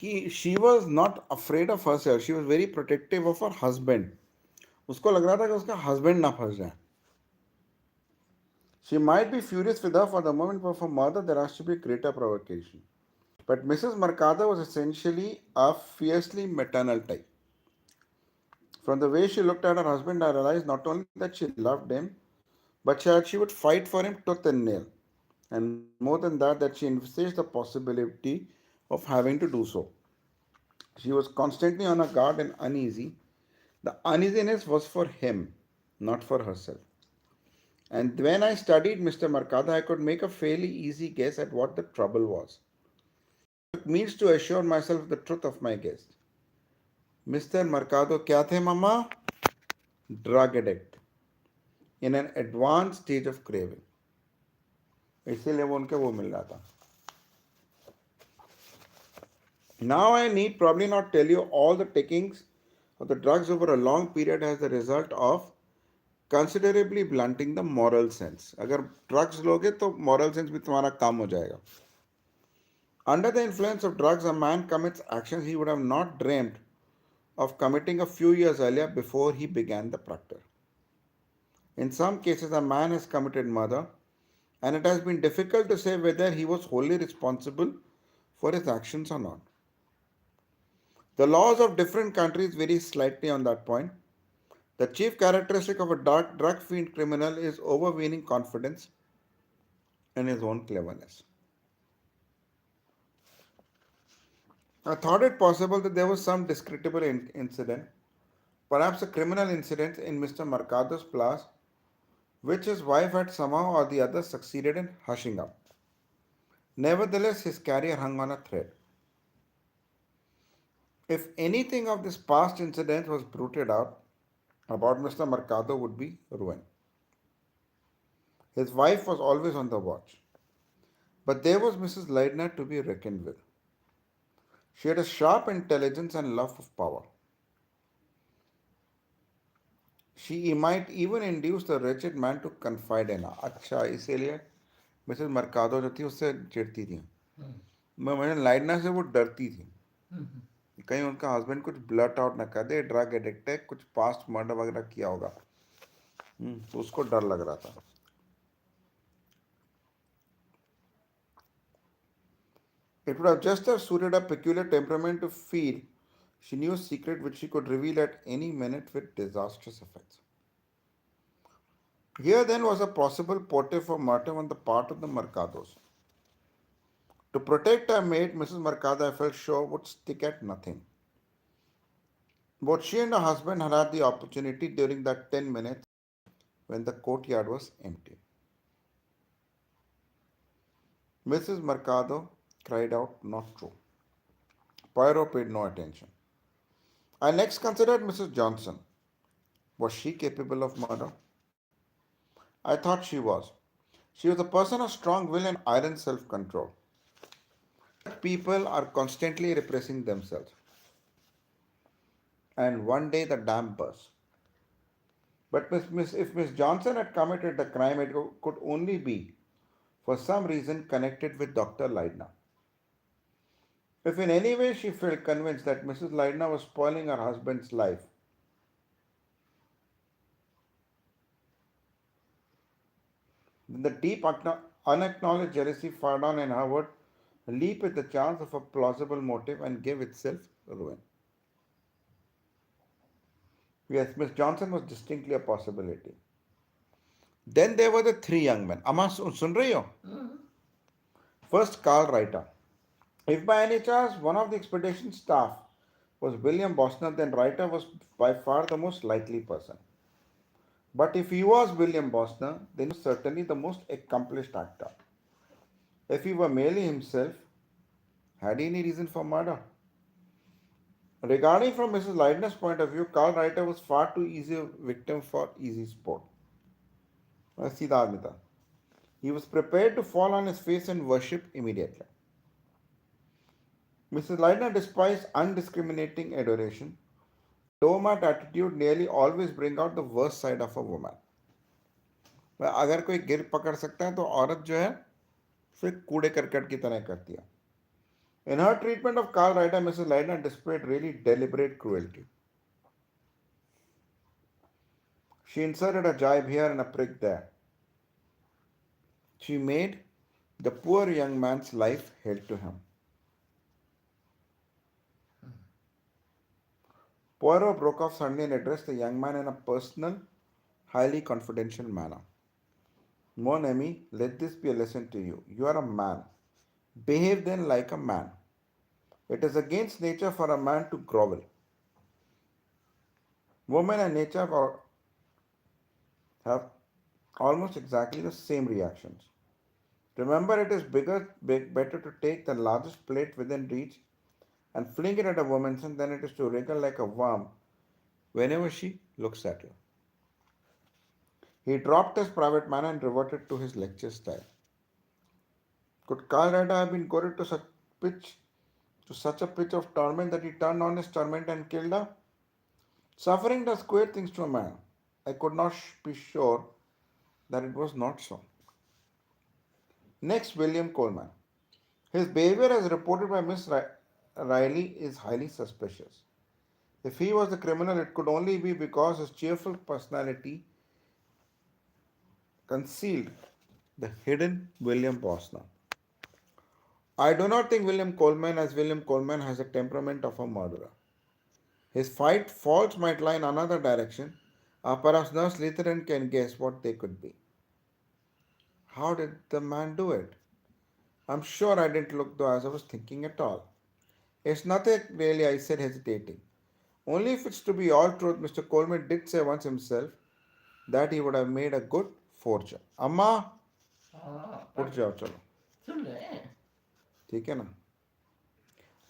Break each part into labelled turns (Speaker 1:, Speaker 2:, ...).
Speaker 1: कि she was not afraid of herself, she was very protective of her husband. उसको लग रहा था कि उसका husband ना फंस जाए. She might be furious with her for the moment, but for mother there has to be greater provocation. But Mrs. Mercado was essentially a fiercely maternal type. From the way she looked at her husband, I realized not only that she loved him, but she would fight for him tooth and nail. And more than that she envisaged the possibility of having to do so. She was constantly on her guard and uneasy. The uneasiness was for him, not for herself. And when I studied Mr. Mercado, I could make a fairly easy guess at what the trouble was. It means to assure myself of the truth of my guess. Mr. Mercado क्या थे मामा? Drug addict in an advanced stage of craving. इसीलिए वो उनके वो मिल रहा था. Now I need probably not tell you all the takings of the drugs over a long period as the result of considerably blunting the moral sense. अगर drugs लोगे तो moral sense भी तुम्हारा काम हो जाएगा. Under the influence of drugs, a man commits actions he would have not dreamed of committing a few years earlier before he began the practice. In some cases, a man has committed murder, and it has been difficult to say whether he was wholly responsible for his actions or not. The laws of different countries vary slightly on that point. The chief characteristic of a drug fiend criminal is overweening confidence in his own cleverness. I thought it possible that there was some discreditable incident, perhaps a criminal incident in Mr. Mercado's past, which his wife had somehow or the other succeeded in hushing up. Nevertheless, his career hung on a thread. If anything of this past incident was bruited out about Mr. Mercado would be ruin. His wife was always on the watch. But there was Mrs. Leidner to be reckoned with. She had a sharp intelligence and love of power. She might even induce the wretched man to confide in her. अच्छा इसीलिए Mrs मर्कादो जो थी उससे चिढ़ती थी. मैं लाइडना से वो डरती थी कहीं उनका हस्बैंड कुछ ब्लट आउट ना कर दे, ड्रग एडिक्ट है, कुछ पास्ट मर्डर वगैरह किया होगा. तो उसको डर लग रहा था. It would have just have suited her peculiar temperament to feel she knew a secret which she could reveal at any minute with disastrous effects. Here then was a possible motive for murder on the part of the Mercados. To protect her maid, Mrs. Mercado, I felt sure, would stick at nothing. Both she and her husband had had the opportunity during that 10 minutes when the courtyard was empty. Mrs. Mercado cried out, "Not true." Poirot paid no attention. I next considered Mrs. Johnson. Was she capable of murder? I thought she was. She was a person of strong will and iron self control. People are constantly repressing themselves. And one day the dam burst. But if Miss Johnson had committed the crime, it could only be for some reason connected with Dr. Leidner. If in any way she felt convinced that Mrs. Leidner was spoiling her husband's life, then the deep unacknowledged jealousy fired on in her would leap at the chance of a plausible motive and give itself ruin. Yes, Miss Johnson was distinctly a possibility. Then there were the three young men. Amma, sun rahi ho? First, Carl Reiter. If by any chance one of the expedition staff was William Bosner, then Reiter was by far the most likely person. But if he was William Bosner, then he was certainly the most accomplished actor. If he were merely himself, had he any reason for murder? Regarding from Mrs. Leidner's point of view, Carl Reiter was far too easy a victim for easy sport. सीधा आदमी था. He was prepared to fall on his face and worship immediately. Mrs. Leidner despised undiscriminating adoration. Doormat attitude nearly always bring out the worst side of a woman. अगर कोई गिर पकड़ सकता है तो औरत जो है फिर कूड़े करकट की तरह करती है. In her treatment of Carl Reiter, Mrs. Leitner displayed really deliberate cruelty. She inserted a jibe here and a prick there. She made the poor young man's life hell to him. Poirot broke off suddenly and addressed the young man in a personal, highly confidential manner. Mon ami, let this be a lesson to you. You are a man. Behave then like a man. It is against nature for a man to grovel. Women and nature have almost exactly the same reactions. Remember, it is better to take the largest plate within reach and fling it at a woman's hand than it is to wriggle like a worm whenever she looks at you. He dropped his private manner and reverted to his lecture style. Could Karl Rada have been goaded pitch to such a pitch of torment that he turned on his torment and killed her? Suffering does queer things to a man. I could not be sure that it was not so. Next, William Coleman. His behavior, as reported by Miss Riley, is highly suspicious. If he was the criminal, it could only be because his cheerful personality concealed the hidden William Bosner. I do not think William Coleman, as William Coleman, has the temperament of a murderer. His faults might lie in another direction, or perhaps Nurse Lutheran can guess what they could be. How did the man do it? I'm sure I didn't look though as I was thinking at all. It's nothing really, I said, hesitating. Only if it's to be all truth, Mr. Coleman did say once himself that he would have made a good forger. अम्मा
Speaker 2: हाँ
Speaker 1: उठ
Speaker 2: पर
Speaker 1: जाओ चलो
Speaker 2: सुन रहे हैं.
Speaker 1: ठीक है ना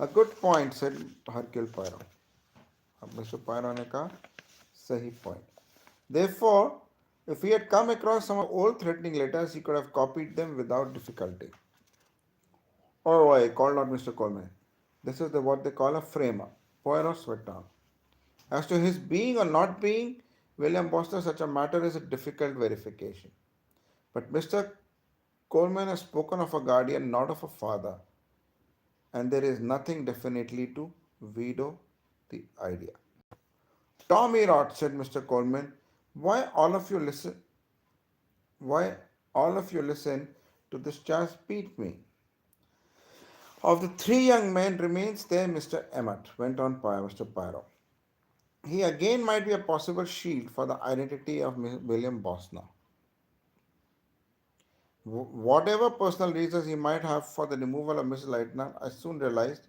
Speaker 1: A good point, said Hercule Poirot. अब मिस्टर Poirot ने कहा सही point. Therefore, if he had come across some old threatening letters, he could have copied them without difficulty. Oh, I called out Mr. Coleman. This is what they call a framer. Poirot sweat down. As to his being or not being William Boston, such a matter is a difficult verification. But Mr. Coleman has spoken of a guardian, not of a father, and there is nothing definitely to veto the idea. Tommy Rot, said Mr. Coleman, why all of you listen why all of you listen to this chap beat me. Of the three young men remains there Mr. Emmett, went on Mr. Pyro. He again might be a possible shield for the identity of William Bosner. Whatever personal reasons he might have for the removal of Mrs. Leitner, I soon realized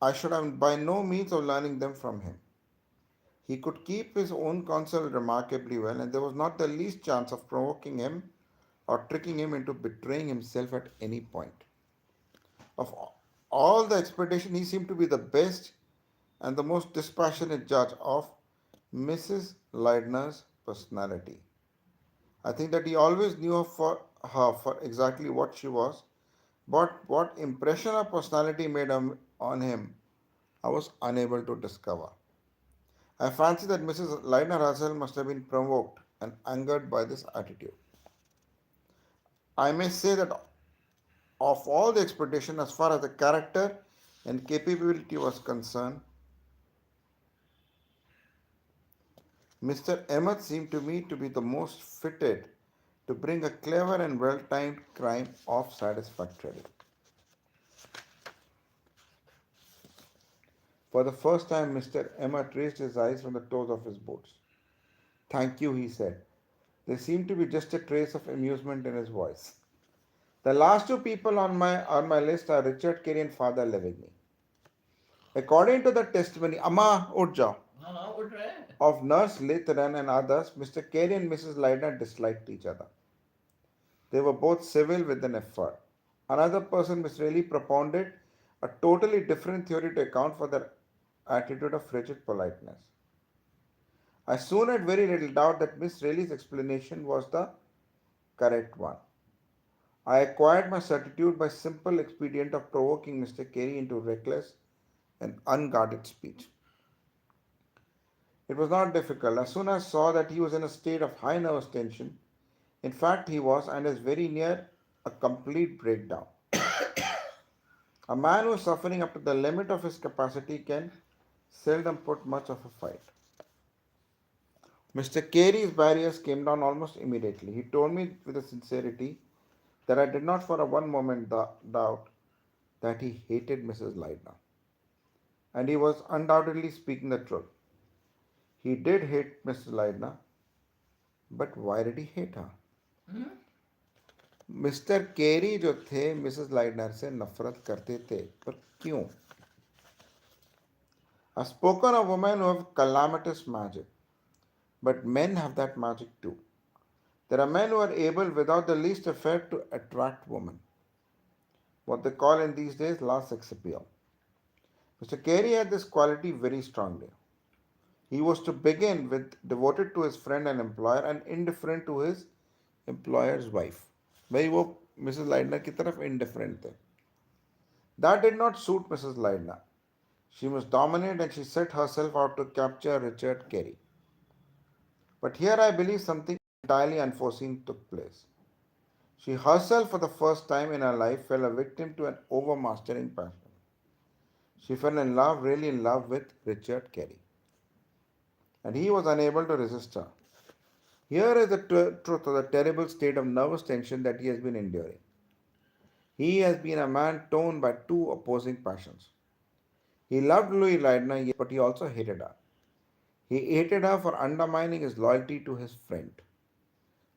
Speaker 1: I should have by no means of learning them from him. He could keep his own counsel remarkably well, and there was not the least chance of provoking him or tricking him into betraying himself at any point. Of all the expedition, he seemed to be the best and the most dispassionate judge of Mrs. Leitner's personality. I think that he always knew her for exactly what she was, but what impression her personality made on him, I was unable to discover. I fancy that Mrs. Leitner herself must have been provoked and angered by this attitude. I may say that of all the expedition, as far as the character and capability was concerned, Mr. Emmett seemed to me to be the most fitted to bring a clever and well-timed crime off satisfactorily. For the first time, Mr. Emmett raised his eyes from the toes of his boots. Thank you, he said. There seemed to be just a trace of amusement in his voice. The last two people on my list are Richard Carey and Father Levigny. According to the testimony, Amma Urja,
Speaker 2: हाँ उठ रहे हैं.
Speaker 1: of Nurse Lutheran and others, Mr. Carey and Mrs. Leitner disliked each other. They were both civil with an effort. Another person, Miss Rayleigh, propounded a totally different theory to account for their attitude of frigid politeness. I soon had very little doubt that Miss Rayleigh's explanation was the correct one. I acquired my certitude by simple expedient of provoking Mr. Carey into reckless and unguarded speech. It was not difficult. As soon as I saw that he was in a state of high nervous tension, in fact he was, and is very near a complete breakdown. A man who is suffering up to the limit of his capacity can seldom put much of a fight. Mr. Carey's barriers came down almost immediately. He told me with a sincerity that I did not for a one moment doubt that he hated Mrs. Lydna. And he was undoubtedly speaking the truth. He did hate Mrs. Lydna, but why did he hate her?
Speaker 2: Hmm?
Speaker 1: Mr Kerry जो थे Mrs लाइडनर से नफरत करते थे पर क्यों? I've spoken of women who have calamitous magic, but men have that magic too. There are men who are able without the least effort to attract women, what they call in these days last sex appeal. Mr. Carey had this quality very strongly. He was to begin with devoted to his friend and employer and indifferent to his employer's wife. भाई वो Mrs लाइडनर की तरफ indifferent थे. That did not suit Mrs. Lydna. She must dominate and she set herself out to capture Richard Carey. But here I believe something entirely unforeseen took place. She herself, for the first time in her life, fell a victim to an overmastering passion. She fell in love, really in love with Richard Carey. And he was unable to resist her. Here is the truth of the terrible state of nervous tension that he has been enduring. He has been a man torn by two opposing passions. He loved Louis Lydna, yes, but he also hated her. He hated her for undermining his loyalty to his friend.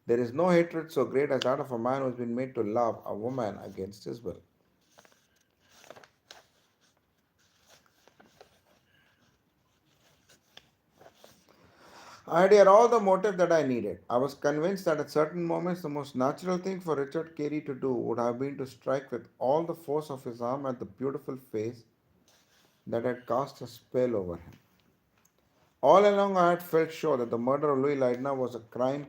Speaker 1: There is no hatred so great as that of a man who has been made to love a woman against his will. I had here all the motive that I needed. I was convinced that at certain moments the most natural thing for Richard Carey to do would have been to strike with all the force of his arm at the beautiful face that had cast a spell over him. All along I had felt sure that the murder of Louis Lydna was a crime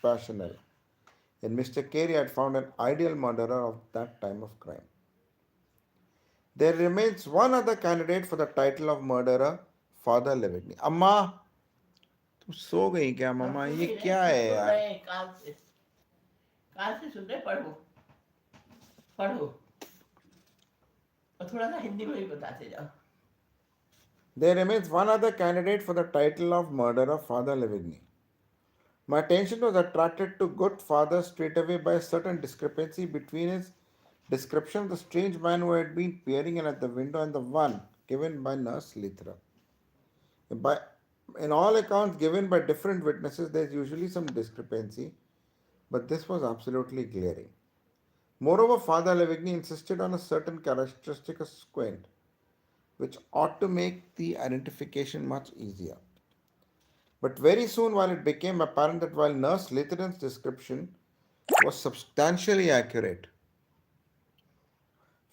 Speaker 1: passionnel. In Mr. Carey I had found an ideal murderer of that time of crime. There remains one other candidate for the title of murderer, Father Levigny. अम्मा तुम सो गई क्या
Speaker 2: हम
Speaker 1: मम्मा?
Speaker 2: सुन
Speaker 1: ये
Speaker 2: नहीं रहे,
Speaker 1: क्या है
Speaker 2: सुन
Speaker 1: यार?
Speaker 2: रहे हैं काल से सुन रहे, पढ़ो पढ़ो, और थोड़ा सा हिंदी में भी बताते जाओ.
Speaker 1: There remains one other candidate for the title of murderer, Father Levigny. My attention was attracted to good father straightaway by a certain discrepancy between his description of the strange man who had been peering in at the window and the one given by Nurse Litra. By, in all accounts given by different witnesses, there is usually some discrepancy, but this was absolutely glaring. Moreover, Father Levigny insisted on a certain characteristic of squint, which ought to make the identification much easier. But very soon, while it became apparent that while Nurse Litteran's description was substantially accurate,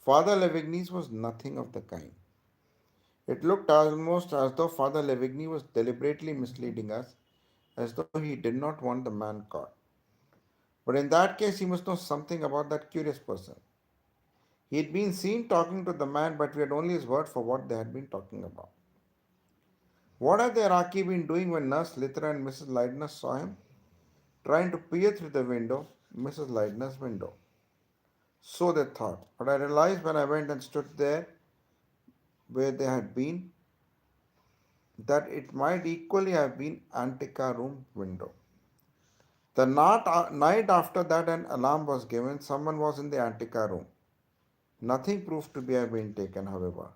Speaker 1: Father Levigny's was nothing of the kind. It looked almost as though Father Levigny was deliberately misleading us, as though he did not want the man caught. But in that case, he must know something about that curious person. He had been seen talking to the man, but we had only his word for what they had been talking about. What had the Iraqi been doing when Nurse Litter and Mrs. Lydner saw him? Trying to peer through the window, Mrs. Lydner's window. So they thought. But I realized when I went and stood there where they had been that it might equally have been Antica room window. The night after that an alarm was given, someone was in the Antica room. Nothing proved to be have been taken, however.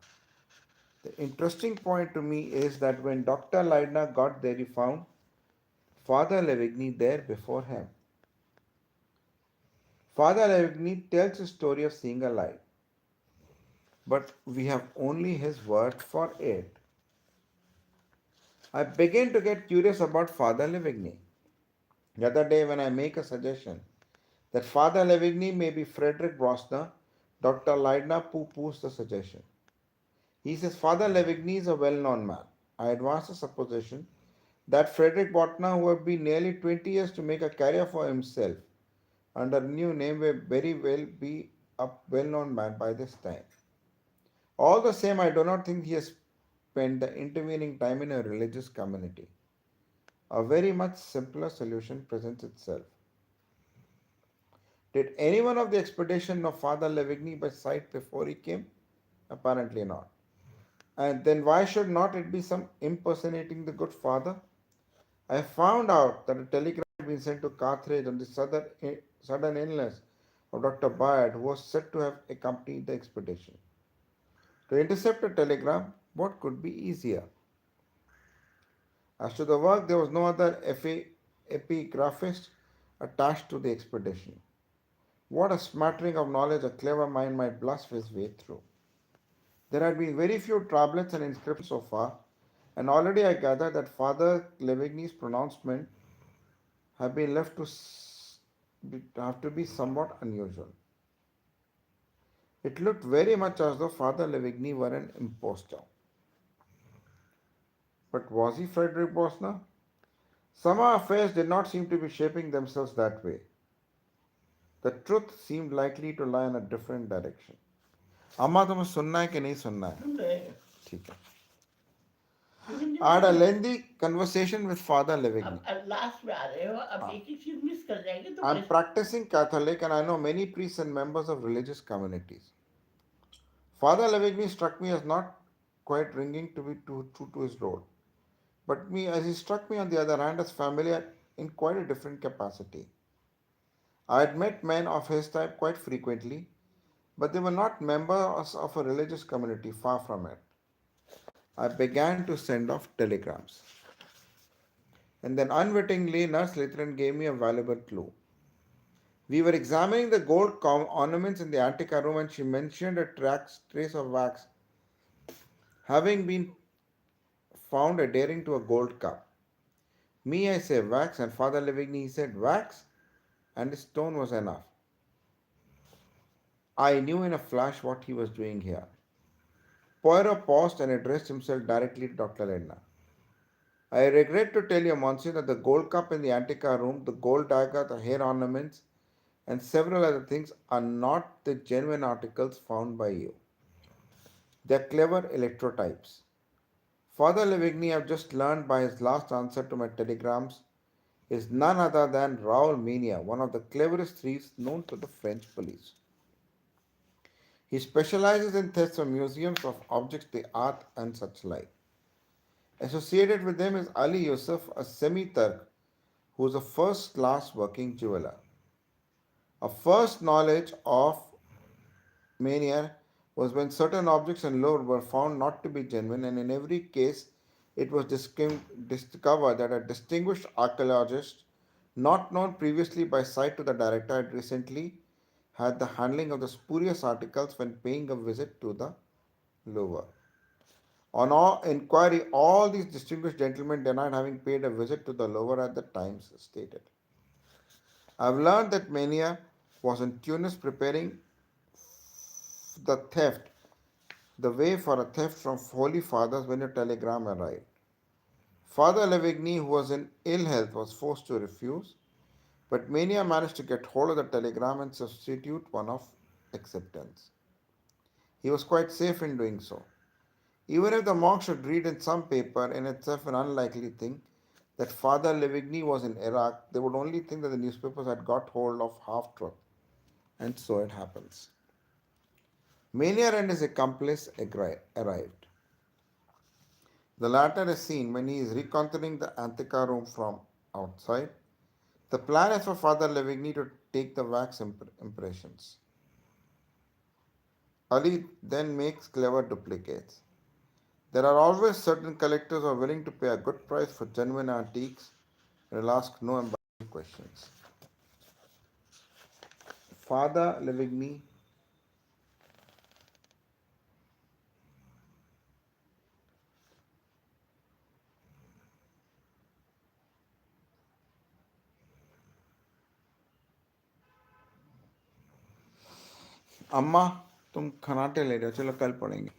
Speaker 1: The interesting point to me is that when Dr. Lydner got there, he found Father Levigny there before him. Father Levigny tells a story of seeing a light, but we have only his word for it. I begin to get curious about Father Levigny. The other day, when I make a suggestion that Father Levigny may be Frederick Brosner, Dr. Lydner poo-poos the suggestion. He says Father Levigny is a well-known man. I advance the supposition that Frederick Botner, who had been nearly 20 years to make a career for himself under a new name, may very well be a well-known man by this time. All the same, I do not think he has spent the intervening time in a religious community. A very much simpler solution presents itself. Did anyone of the expedition know Father Levigny by sight before he came? Apparently not. And then why should not it be some impersonating the good father? I found out that a telegram had been sent to Carthage on the sudden illness of Dr. Bayard, who was said to have accompanied the expedition. To intercept a telegram, what could be easier? As to the work, there was no other epigraphist attached to the expedition. What a smattering of knowledge a clever mind might blush his way through. There had been very few tablets and inscriptions so far, and already I gather that Father Levigny's pronouncement have been left to have to be somewhat unusual. It looked very much as though Father Levigny were an impostor. But was he Frederick Bosner? Somehow affairs did not seem to be shaping themselves that way. The truth seemed likely to lie in a different direction. अम्मा तुम्हें सुनना है कि नहीं सुनना है?
Speaker 2: सुन रहे हैं।
Speaker 1: ठीक है.
Speaker 2: तो हिंदी
Speaker 1: I
Speaker 2: में
Speaker 1: had a
Speaker 2: सुनो।
Speaker 1: lengthy conversation with Father Levigny.
Speaker 2: अब लास्ट में आ रहे हो, अब
Speaker 1: हाँ.
Speaker 2: एक एक चीज मिस कर जाएंगे तो
Speaker 1: I'm
Speaker 2: कैसे?
Speaker 1: practicing Catholic and I know many priests and members of religious communities. Father Levigny struck me as not quite ringing to be too true to his role, but me as he struck me on the other hand as familiar in quite a different capacity. I had met men of his type quite frequently, but they were not members of a religious community, far from it. I began to send off telegrams. And then unwittingly, Nurse Lutheran gave me a valuable clue. We were examining the gold ornaments in the Antica room and she mentioned a trace of wax having been found adhering to a gold cup. Me, I say wax, and Father Livigny, he said wax, and his tone was enough. I knew in a flash what he was doing here. Poirot paused and addressed himself directly to Dr. Edna. I regret to tell you, Monsieur, that the gold cup in the Antica room, the gold dagger, the hair ornaments, and several other things are not the genuine articles found by you. They are clever electrotypes. Father Livigny, I've just learned by his last answer to my telegrams, is none other than Raoul Mania, one of the cleverest thieves known to the French police. He specializes in thefts from museums of objects d'art and such like. Associated with them is Ali Yusuf, a semi-Turk who is a first-class working jeweler. A first knowledge of mania was when certain objects in Louvre were found not to be genuine, and in every case it was discovered that a distinguished archaeologist, not known previously by sight to the director, had recently had the handling of the spurious articles when paying a visit to the Louvre. On all inquiry, all these distinguished gentlemen denied having paid a visit to the Louvre at the times stated. I have learned that Mania was in Tunis preparing the theft, the way for a theft from Holy Fathers when a telegram arrived. Father Levigny, who was in ill health, was forced to refuse, but Mania managed to get hold of the telegram and substitute one of acceptance. He was quite safe in doing so. Even if the monk should read in some paper, in itself an unlikely thing, that Father Levigny was in Iraq, they would only think that the newspapers had got hold of half truth. And so it happens. Mania and his accomplice arrived. The latter is seen when he is reconnoitering the Antica room from outside. The plan is for Father Levigny to take the wax impressions. Ali then makes clever duplicates. There are always certain collectors who are willing to pay a good price for genuine antiques and will ask no embarrassing questions. Father Levigny अम्मा तुम खनाटे ले रहे हो चलो कल पढ़ेंगे